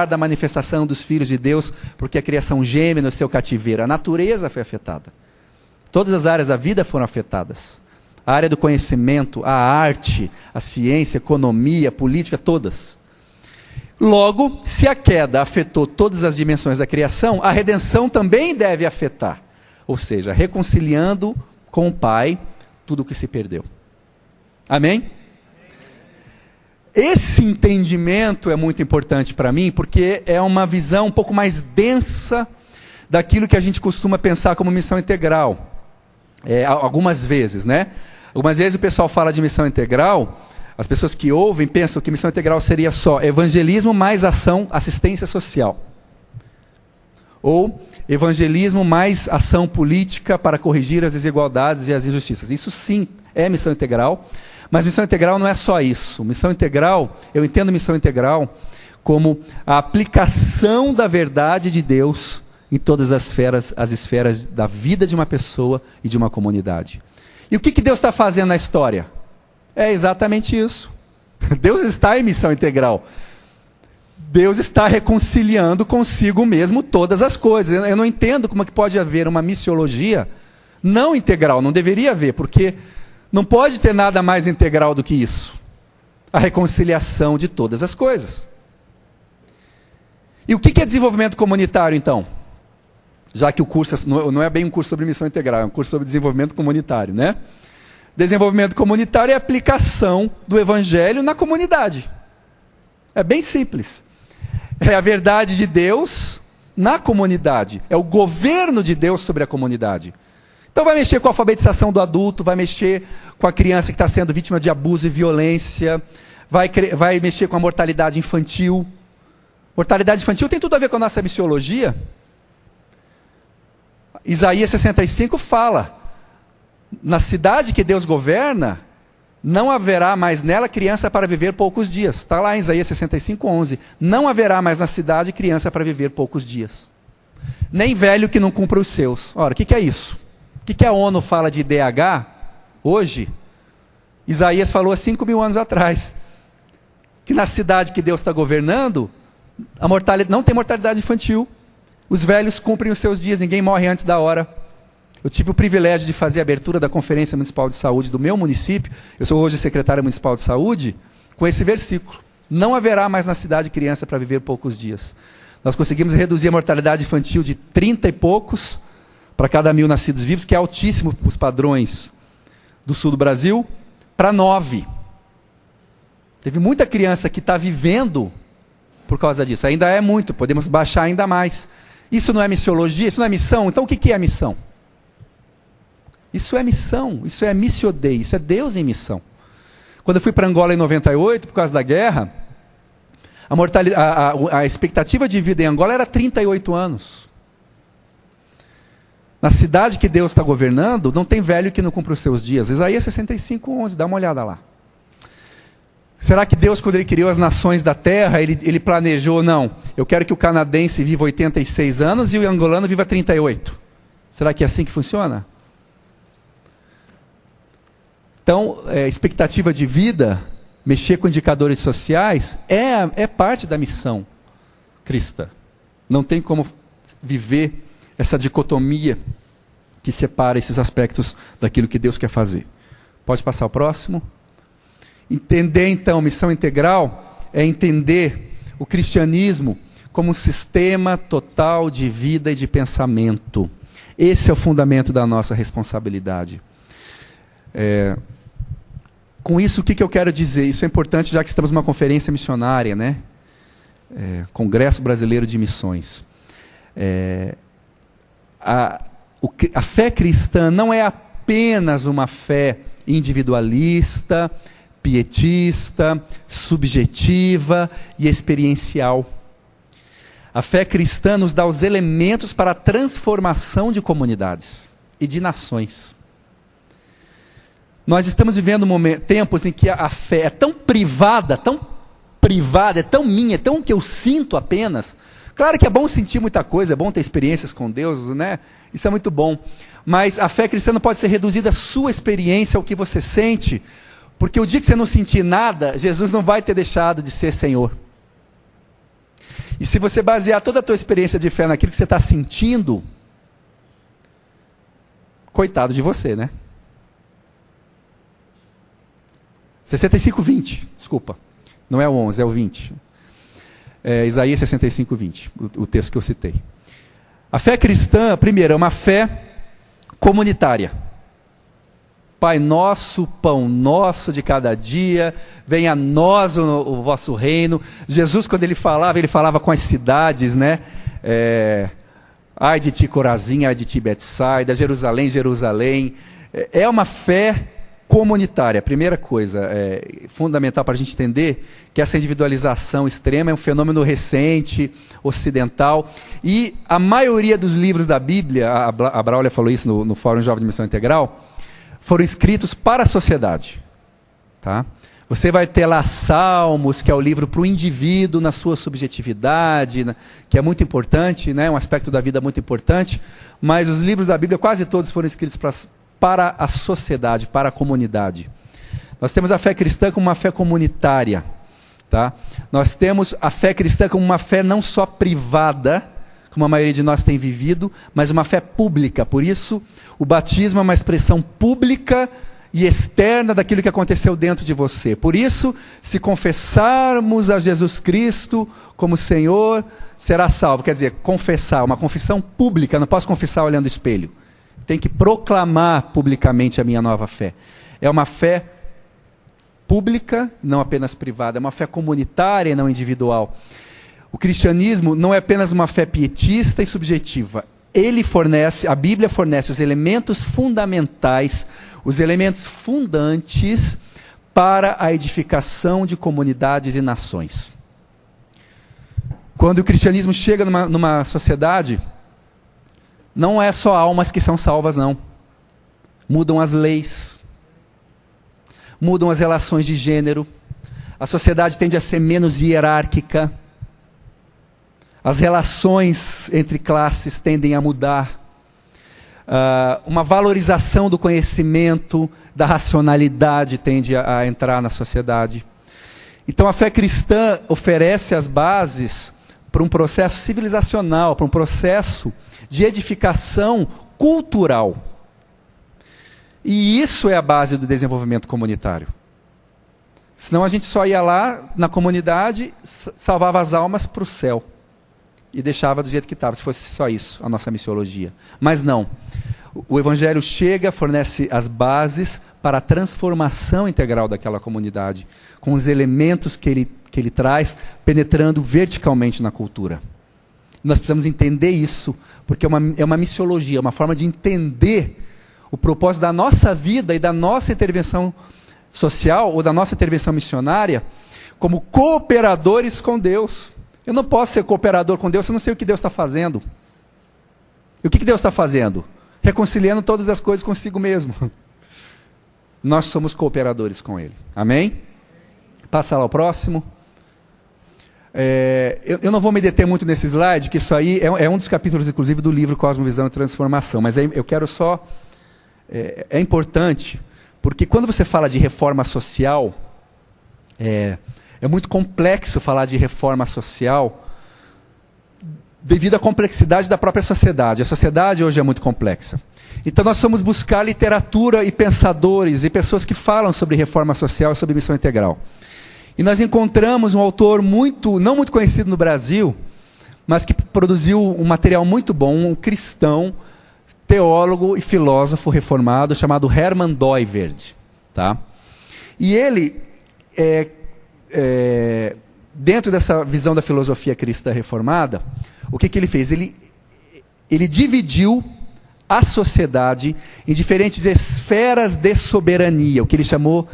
da manifestação dos filhos de Deus, porque a criação geme no seu cativeiro. A natureza foi afetada. Todas as áreas da vida foram afetadas. A área do conhecimento, a arte, a ciência, a economia, a política, todas. Logo, se a queda afetou todas as dimensões da criação, a redenção também deve afetar. Ou seja, reconciliando com o Pai tudo o que se perdeu. Amém? Esse entendimento é muito importante para mim, porque é uma visão um pouco mais densa daquilo que a gente costuma pensar como missão integral. Algumas vezes, né? Algumas vezes o pessoal fala de missão integral, as pessoas que ouvem pensam que missão integral seria só evangelismo mais ação, assistência social. Ou evangelismo mais ação política para corrigir as desigualdades e as injustiças. Isso sim é missão integral, mas missão integral não é só isso. Missão integral, eu entendo missão integral como a aplicação da verdade de Deus em todas as esferas da vida de uma pessoa e de uma comunidade. E o que Deus está fazendo na história? É exatamente isso. Deus está em missão integral. Deus está reconciliando consigo mesmo todas as coisas. Eu não entendo como é que pode haver uma missiologia não integral. Não deveria haver, porque não pode ter nada mais integral do que isso. A reconciliação de todas as coisas. E o que é desenvolvimento comunitário, então? Já que o curso não é bem um curso sobre missão integral, é um curso sobre desenvolvimento comunitário, né? Desenvolvimento comunitário é a aplicação do evangelho na comunidade. É bem simples. É a verdade de Deus na comunidade. É o governo de Deus sobre a comunidade. Então vai mexer com a alfabetização do adulto, vai mexer com a criança que está sendo vítima de abuso e violência, vai mexer com a mortalidade infantil. Mortalidade infantil tem tudo a ver com a nossa missiologia. Isaías 65 fala, na cidade que Deus governa, não haverá mais nela criança para viver poucos dias. Está lá em Isaías 65:11. Não haverá mais na cidade criança para viver poucos dias. Nem velho que não cumpra os seus. Ora, o que é isso? O que a ONU fala de IDH hoje? Isaías falou há 5.000 anos atrás. Que na cidade que Deus está governando, não tem mortalidade infantil. Os velhos cumprem os seus dias, ninguém morre antes da hora. Eu tive o privilégio de fazer a abertura da Conferência Municipal de Saúde do meu município, eu sou hoje secretário municipal de saúde, com esse versículo. Não haverá mais na cidade criança para viver poucos dias. Nós conseguimos reduzir a mortalidade infantil de 30 e poucos para cada 1.000 nascidos vivos, que é altíssimo para os padrões do sul do Brasil, para 9. Teve muita criança que está vivendo por causa disso. Ainda é muito, podemos baixar ainda mais. Isso não é missiologia? Isso não é missão? Então o que é a missão? Isso é missão, isso é missio Dei, isso é Deus em missão. Quando eu fui para Angola em 98, por causa da guerra, a expectativa de vida em Angola era 38 anos. Na cidade que Deus está governando, não tem velho que não cumpra os seus dias. Isaías 65:11, dá uma olhada lá. Será que Deus, quando Ele criou as nações da terra, Ele planejou, não, eu quero que o canadense viva 86 anos e o angolano viva 38. Será que é assim que funciona? Então, expectativa de vida, mexer com indicadores sociais, é parte da missão cristã. Não tem como viver essa dicotomia que separa esses aspectos daquilo que Deus quer fazer. Pode passar o próximo? Entender, então, missão integral é entender o cristianismo como um sistema total de vida e de pensamento. Esse é o fundamento da nossa responsabilidade. Com isso, o que eu quero dizer? Isso é importante, já que estamos numa conferência missionária, né? Congresso Brasileiro de Missões. A fé cristã não é apenas uma fé individualista, pietista, subjetiva e experiencial. A fé cristã nos dá os elementos para a transformação de comunidades e de nações. Nós estamos vivendo tempos em que a fé é tão privada, é tão minha, é tão que eu sinto apenas. Claro que é bom sentir muita coisa, é bom ter experiências com Deus, né? Isso é muito bom. Mas a fé cristã não pode ser reduzida à sua experiência, ao que você sente, porque o dia que você não sentir nada, Jesus não vai ter deixado de ser Senhor. E se você basear toda a tua experiência de fé naquilo que você está sentindo, coitado de você, né? 65:20, desculpa. Não é o 11, é o 20. Isaías 65:20, o texto que eu citei. A fé cristã, primeiro, é uma fé comunitária. Pai nosso, pão nosso de cada dia, venha a nós o vosso reino. Jesus, quando ele falava com as cidades, né? Ai de ti, Corazim, ai de ti, Betsaida, Jerusalém, Jerusalém. É uma fé comunitária. Primeira coisa, fundamental para a gente entender que essa individualização extrema é um fenômeno recente, ocidental, e a maioria dos livros da Bíblia, a Braulia falou isso no Fórum Jovem de Missão Integral, foram escritos para a sociedade. Tá? Você vai ter lá Salmos, que é o livro para o indivíduo na sua subjetividade, que é muito importante, né? Um aspecto da vida muito importante, mas os livros da Bíblia, quase todos foram escritos para a sociedade, para a comunidade. Nós temos a fé cristã como uma fé comunitária. Tá? Nós temos a fé cristã como uma fé não só privada, como a maioria de nós tem vivido, mas uma fé pública. Por isso, o batismo é uma expressão pública e externa daquilo que aconteceu dentro de você. Por isso, se confessarmos a Jesus Cristo como Senhor, será salvo. Quer dizer, confessar, uma confissão pública, não posso confessar olhando o espelho. Tem que proclamar publicamente a minha nova fé. É uma fé pública, não apenas privada, é uma fé comunitária e não individual. O cristianismo não é apenas uma fé pietista e subjetiva. A Bíblia fornece os elementos fundamentais, os elementos fundantes para a edificação de comunidades e nações. Quando o cristianismo chega numa sociedade, não é só almas que são salvas, não. Mudam as leis, mudam as relações de gênero, a sociedade tende a ser menos hierárquica, as relações entre classes tendem a mudar, uma valorização do conhecimento, da racionalidade tende a entrar na sociedade. Então a fé cristã oferece as bases para um processo civilizacional, para um processo de edificação cultural. E isso é a base do desenvolvimento comunitário. Senão a gente só ia lá na comunidade, salvava as almas para o céu. E deixava do jeito que estava, se fosse só isso, a nossa missiologia. Mas não. O Evangelho chega, fornece as bases para a transformação integral daquela comunidade, com os elementos que ele traz, penetrando verticalmente na cultura. Nós precisamos entender isso, porque é uma missiologia, uma forma de entender o propósito da nossa vida e da nossa intervenção social, ou da nossa intervenção missionária, como cooperadores com Deus. Eu não posso ser cooperador com Deus se eu não sei o que Deus está fazendo. E o que Deus está fazendo? Reconciliando todas as coisas consigo mesmo. Nós somos cooperadores com Ele. Amém? Passa lá o próximo. Eu não vou me deter muito nesse slide, que isso aí é um dos capítulos, inclusive, do livro Cosmovisão e Transformação. Mas aí eu quero só... É importante, porque quando você fala de reforma social, é muito complexo falar de reforma social devido à complexidade da própria sociedade. A sociedade hoje é muito complexa. Então nós vamos buscar literatura e pensadores e pessoas que falam sobre reforma social e sobre missão integral. E nós encontramos um autor não muito conhecido no Brasil, mas que produziu um material muito bom, um cristão, teólogo e filósofo reformado, chamado Herman Doiverd. Tá? E ele, dentro dessa visão da filosofia cristã reformada, o que ele fez? Ele dividiu a sociedade em diferentes esferas de soberania, o que ele chamou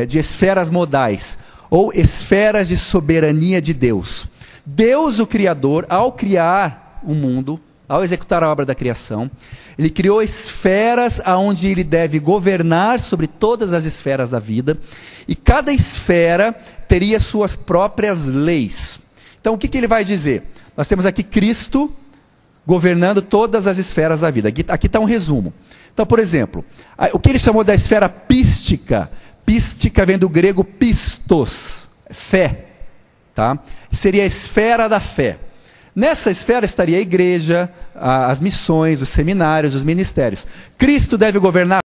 de esferas modais, ou esferas de soberania de Deus. Deus, o Criador, ao criar o mundo, ao executar a obra da criação, ele criou esferas onde ele deve governar sobre todas as esferas da vida, e cada esfera teria suas próprias leis. Então o que ele vai dizer? Nós temos aqui Cristo governando todas as esferas da vida. Aqui está um resumo. Então, por exemplo, o que ele chamou da esfera pística, pística vem do grego pistos, fé. tá? Seria a esfera da fé. Nessa esfera estaria a igreja, as missões, os seminários, os ministérios. Cristo deve governar